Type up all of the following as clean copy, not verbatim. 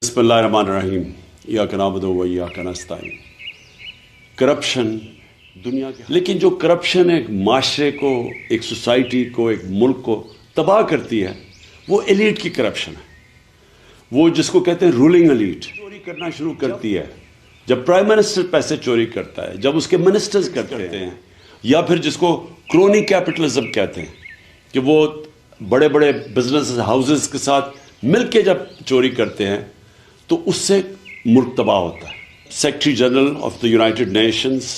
बिस्मिल्लाहिर्रहमानिर्रहीम इय्याक नअबुदु व इय्याक नस्तईन। करप्शन दुनिया के, लेकिन जो करप्शन एक माशरे को, एक सोसाइटी को, एक मुल्क को तबाह करती है वो एलीट की करप्शन है। वो जिसको कहते हैं रूलिंग एलीट चोरी करना शुरू करती है जब प्राइम मिनिस्टर पैसे चोरी करता है, जब उसके मिनिस्टर्स करते हैं, या फिर जिसको क्रोनी कैपिटलिज्म कहते हैं कि वो बड़े बड़े बिजनेस हाउसेस के साथ मिलके जब चोरी करते हैं तो उससे मुल्क तबाह होता है। Secretary general of the United Nations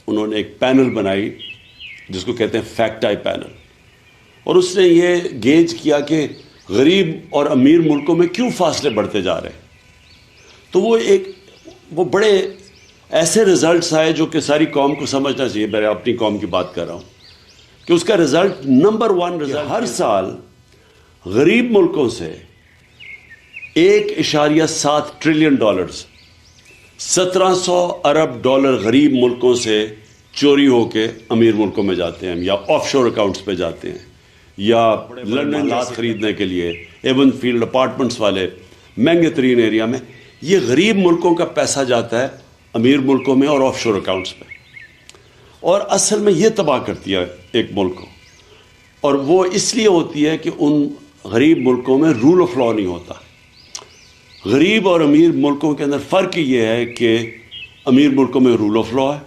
उन्होंने एक पैनल बनाई जिसको कहते हैं फैक्ट आई पैनल, और उसने ये गेज किया कि गरीब और अमीर मुल्कों में क्यों फासले बढ़ते जा रहे हैं। तो वो बड़े ऐसे रिजल्ट्स आए जो कि सारी कौम को समझना चाहिए। मैं अपनी कौम की बात कर रहा हूँ कि उसका रिजल्ट नंबर 1 रिजल्ट, हर साल गरीब मुल्कों से 1.7 ट्रिलियन डॉलर्स, 1700 अरब डॉलर गरीब मुल्कों से चोरी होके अमीर मुल्कों में जाते हैं, या ऑफशोर अकाउंट्स पे जाते हैं, या लंदन लात खरीदने के लिए एवन फील्ड अपार्टमेंट्स वाले महंगे तरीन एरिया में ये गरीब मुल्कों का पैसा जाता है अमीर मुल्कों में और ऑफशोर अकाउंट्स पे, और असल में ये तबाह करती है एक मुल्क को। और वो इसलिए होती है कि उन गरीब मुल्कों में रूल ऑफ लॉ नहीं होता। गरीब और अमीर मुल्कों के अंदर फ़र्क ये है कि अमीर मुल्कों में रूल ऑफ लॉ है,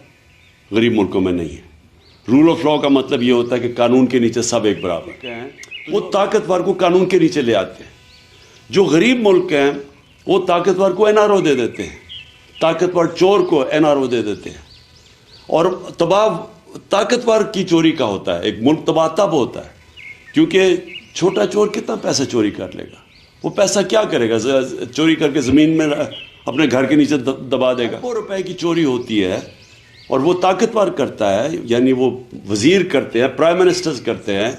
गरीब मुल्कों में नहीं है। रूल ऑफ लॉ का मतलब ये होता है कि कानून के नीचे सब एक बराबर हैं, वो ताकतवर को कानून के नीचे ले आते हैं। जो गरीब मुल्क हैं वो ताकतवर को एनआरओ दे देते हैं, ताकतवर चोर को एनआरओ दे देते हैं, और तबाह ताकतवर की चोरी का होता है। एक मुल्क तबाह तब होता है क्योंकि छोटा चोर कितना पैसा चोरी कर लेगा, वो पैसा क्या करेगा, चोरी करके ज़मीन में अपने घर के नीचे दबा देगा। ₹100 रुपए की चोरी होती है और वो ताकतवर करता है, यानी वो वज़ीर करते हैं, प्राइम मिनिस्टर्स करते हैं,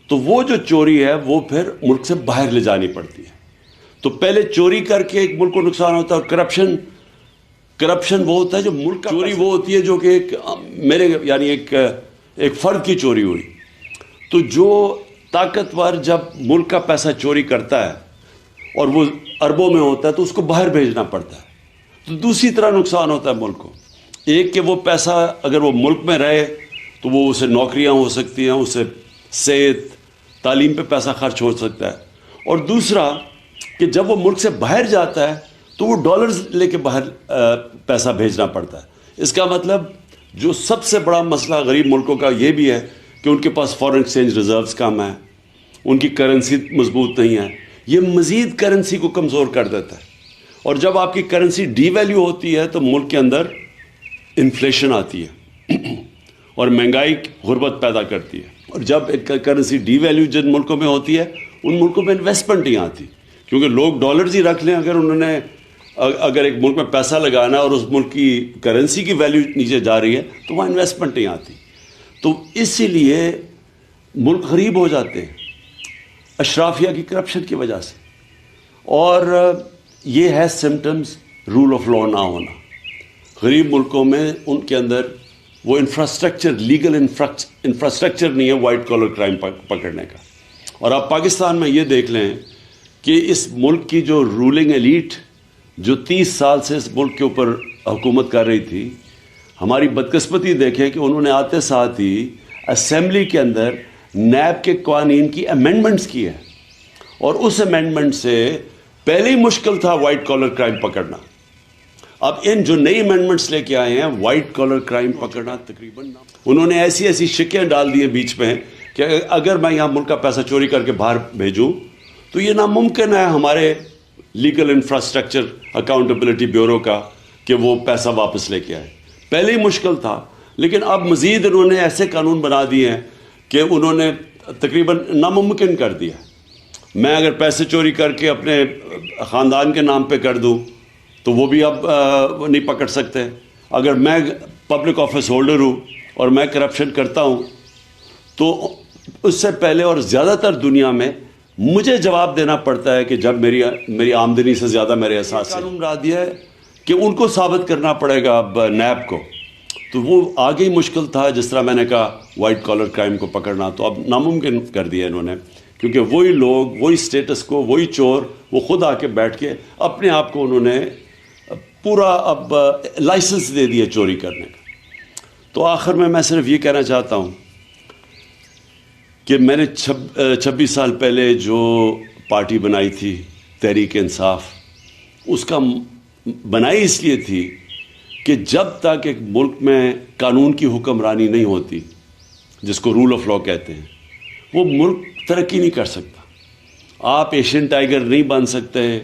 तो वो जो चोरी है वो फिर मुल्क से बाहर ले जानी पड़ती है। तो पहले चोरी करके एक मुल्क को नुकसान होता है, और करप्शन वो होता है जो मुल्क का चोरी वो होती है जो कि एक फ़र्द की चोरी हुई। तो जो ताकतवर जब मुल्क का पैसा चोरी करता है और वो अरबों में होता है तो उसको बाहर भेजना पड़ता है, तो दूसरी तरह नुकसान होता है मुल्क को। एक कि वो पैसा अगर वो मुल्क में रहे तो वो उसे नौकरियां हो सकती हैं, उसे सेहत तालीम पे पैसा खर्च हो सकता है, और दूसरा कि जब वो मुल्क से बाहर जाता है तो वो डॉलर्स लेके बाहर पैसा भेजना पड़ता है। इसका मतलब जो सबसे बड़ा मसला गरीब मुल्कों का ये भी है कि उनके पास फॉरेन एक्सचेंज रिजर्व्स कम है, उनकी करेंसी मजबूत नहीं है, ये मज़ीद करेंसी को कमज़ोर कर देता है। और जब आपकी करेंसी डीवैल्यू होती है तो मुल्क के अंदर इन्फ्लेशन आती है और महंगाई गुर्बत पैदा करती है। और जब एक करेंसी डीवैल्यू जिन मुल्कों में होती है उन मुल्कों में इन्वेस्टमेंट नहीं आती, क्योंकि लोग डॉलर्स ही रख लें। अगर एक मुल्क में पैसा लगाना और उस मुल्क की करेंसी की वैल्यू नीचे जा रही है तो वहाँ इन्वेस्टमेंट नहीं आती। तो इसीलिए मुल्क गरीब हो जाते हैं अशराफिया की करप्शन की वजह से, और ये है सिम्टम्स रूल ऑफ लॉ ना होना। गरीब मुल्कों में उनके अंदर वो इंफ्रास्ट्रक्चर, लीगल इंफ्रास्ट्रक्चर नहीं है वाइट कॉलर क्राइम पकड़ने का। और आप पाकिस्तान में ये देख लें कि इस मुल्क की जो रूलिंग एलीट जो 30 साल से इस मुल्क के ऊपर हुकूमत कर रही थी, हमारी बदकिस्मती देखें कि उन्होंने आते साथ ही असेंबली के अंदर नैब के कानून की अमेंडमेंट्स की है, और उस अमेंडमेंट से पहले ही मुश्किल था वाइट कॉलर क्राइम पकड़ना। अब इन जो नई अमेंडमेंट्स लेके आए हैं, वाइट कॉलर क्राइम पकड़ना तकरीबन उन्होंने ऐसी शिकें डाल दी हैं बीच में कि अगर मैं यहाँ मुल्क का पैसा चोरी करके बाहर भेजूँ तो ये नामुमकिन है हमारे लीगल इंफ्रास्ट्रक्चर अकाउंटेबिलिटी ब्यूरो का कि वो पैसा वापस लेके आए। पहले ही मुश्किल था, लेकिन अब मज़ीद उन्होंने ऐसे कानून बना दिए हैं कि उन्होंने तकरीबन नामुमकिन कर दिया। मैं अगर पैसे चोरी करके अपने ख़ानदान के नाम पे कर दूं तो वो भी अब नहीं पकड़ सकते। अगर मैं पब्लिक ऑफिस होल्डर हूँ और मैं करप्शन करता हूँ तो उससे पहले और ज़्यादातर दुनिया में मुझे जवाब देना पड़ता है कि जब मेरी आमदनी से ज़्यादा मेरे एहसास कानून बना दिया है कि उनको साबित करना पड़ेगा अब नैब को। तो वो आगे ही मुश्किल था, जिस तरह मैंने कहा वाइट कॉलर क्राइम को पकड़ना, तो अब नामुमकिन कर दिया इन्होंने, क्योंकि वही लोग, वही स्टेटस को, वही चोर وہ خود آ کے بیٹھ کے اپنے آپ کو انہوں نے پورا اب لائسنس دے دیا چوری کرنے کا۔ تو آخر میں صرف یہ کہنا چاہتا ہوں کہ میں نے 26 سال پہلے جو پارٹی بنائی تھی تحریک انصاف، اس کا بنائی اس لیے تھی کہ جب تک ایک ملک میں قانون کی حکمرانی نہیں ہوتی، جس کو رول آف لا کہتے ہیں، وہ ملک ترقی نہیں کر سکتا۔ آپ ایشین ٹائیگر نہیں بن سکتے۔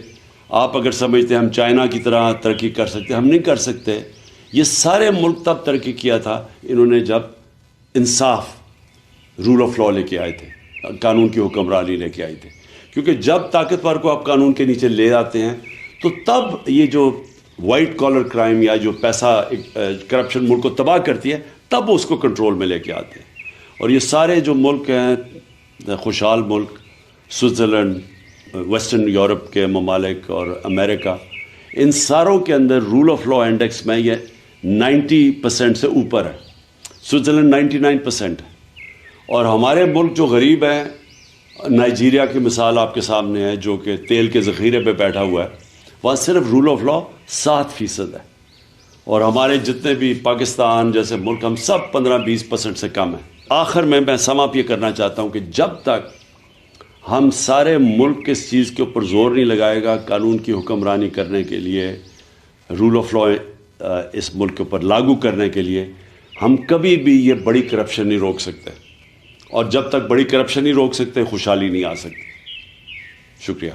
آپ اگر سمجھتے ہیں ہم چائنا کی طرح ترقی کر سکتے، ہم نہیں کر سکتے۔ یہ سارے ملک تب ترقی کیا تھا انہوں نے جب انصاف، رول آف لا لے کے آئے تھے، قانون کی حکمرانی لے کے آئے تھے۔ کیونکہ جب طاقتور کو آپ قانون کے نیچے لے آتے ہیں تو تب یہ جو وائٹ کالر کرائم یا جو پیسہ کرپشن ملک کو تباہ کرتی ہے، تب وہ اس کو کنٹرول میں لے کے آتے ہیں۔ اور یہ سارے جو ملک ہیں، خوشحال ملک، سوئٹزرلینڈ، ویسٹرن یورپ کے ممالک اور امریکہ، ان ساروں کے اندر رول آف لا انڈیکس میں یہ 90% سے اوپر ہے۔ سوئٹزرلینڈ 99% ہے۔ اور ہمارے ملک جو غریب ہیں، نائجیریا کی مثال آپ کے سامنے ہے، جو کہ تیل کے ذخیرے پہ بیٹھا ہوا ہے، وہاں صرف رول آف لا 7% ہے۔ اور ہمارے جتنے بھی پاکستان جیسے ملک، ہم سب 15-20% سے کم ہیں۔ آخر میں سم اپ یہ کرنا چاہتا ہوں کہ جب تک ہم سارے ملک اس چیز کے اوپر زور نہیں لگائے گا قانون کی حکمرانی کرنے کے لیے، رول آف لا اس ملک کے اوپر لاگو کرنے کے لیے، ہم کبھی بھی یہ بڑی کرپشن نہیں روک سکتے۔ اور جب تک بڑی کرپشن نہیں روک سکتے، خوشحالی نہیں آ سکتی۔ شکریہ۔